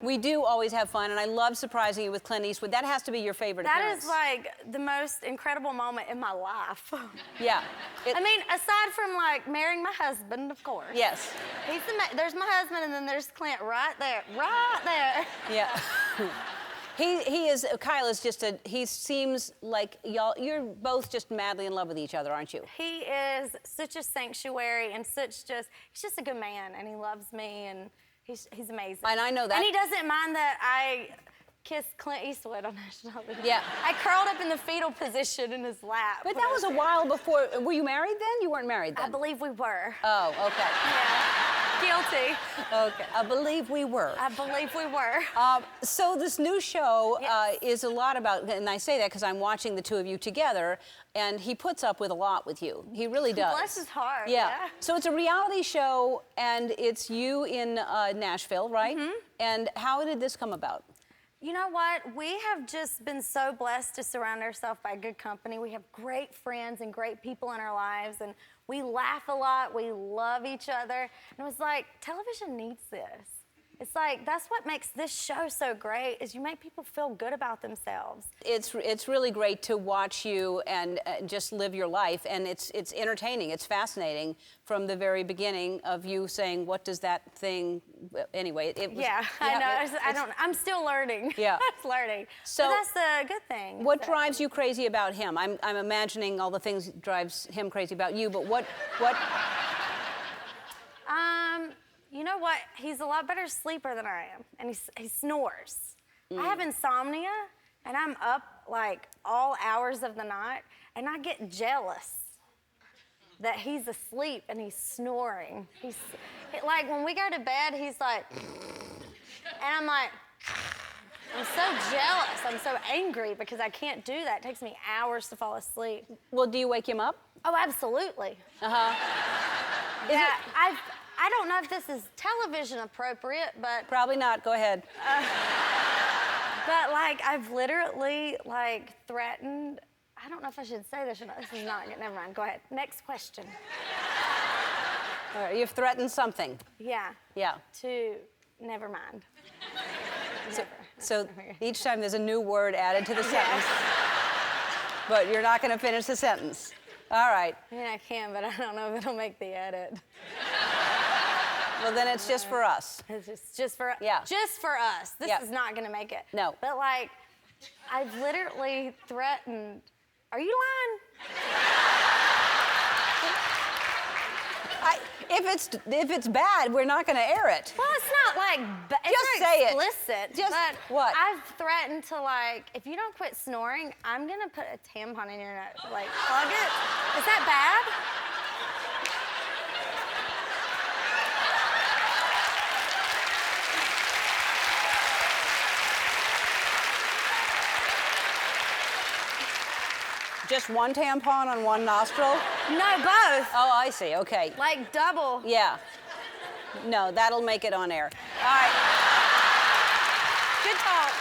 We do always have fun, and I love surprising you with Clint Eastwood. That has to be your favorite appearance. That is like the most incredible moment in my life. Yeah. I mean, aside from like marrying my husband, of course. Yes. There's my husband, and then there's Clint right there, right there. Yeah. Kyle is just he seems like you're both just madly in love with each other, aren't you? He is such a sanctuary and he's just a good man, and he loves me, and he's amazing. And I know that. And he doesn't mind that I kissed Clint Eastwood on national television. Yeah. I curled up in the fetal position in his lap. But that was a while before. Were you married then? You weren't married then? I believe we were. Oh, okay. Yeah. Guilty. Okay. I believe we were. I believe we were. So this new show Yes. is a lot about, and I say that because I'm watching the two of you together, and he puts up with a lot with you. He really does. Bless his heart. Yeah. Yeah. So it's a reality show, and it's you in Nashville, right? Mm-hmm. And how did this come about? You know what? We have just been so blessed to surround ourselves by good company. We have great friends and great people in our lives, and we laugh a lot. We love each other. And it was like, television needs this. It's like, that's what makes this show so great, is you make people feel good about themselves. It's really great to watch you and just live your life, and it's entertaining. It's fascinating from the very beginning of you saying, what does that thing, anyway. It was, yeah, I know. I'm still learning. Yeah. I'm learning. So but that's the good thing. What drives you crazy about him? I'm imagining all the things drives him crazy about you, but what? You know what? He's a lot better sleeper than I am, and he snores. I have insomnia, and I'm up like all hours of the night, and I get jealous that he's asleep and he's snoring. Like when we go to bed, he's like, and I'm like, I'm so jealous. I'm so angry because I can't do that. It takes me hours to fall asleep. Well, do you wake him up? Oh, absolutely. Uh-huh. Yeah, I don't know if this is television appropriate, but... Probably not. Go ahead. But, like, I've literally, like, threatened... I don't know if I should say this or not. This is not... Never mind. Go ahead. Next question. All right, you've threatened something. Yeah. Yeah. Never mind. So each time there's a new word added to the sentence. But you're not going to finish the sentence. All right. I mean, I can, but I don't know if it'll make the edit. Well, then it's just for us. It's just for yeah. Just for us. This is not going to make it. No. But, like, I've literally threatened... Are you lying? If it's bad, we're not going to air it. Well, it's not like just say explicit. Just but what? I've threatened to, like, if you don't quit snoring, I'm gonna put a tampon in your nose, like plug it. Is that bad? Just one tampon on one nostril? No, both. Oh, I see. Okay. Like double. Yeah. No, that'll make it on air. All right. Good talk.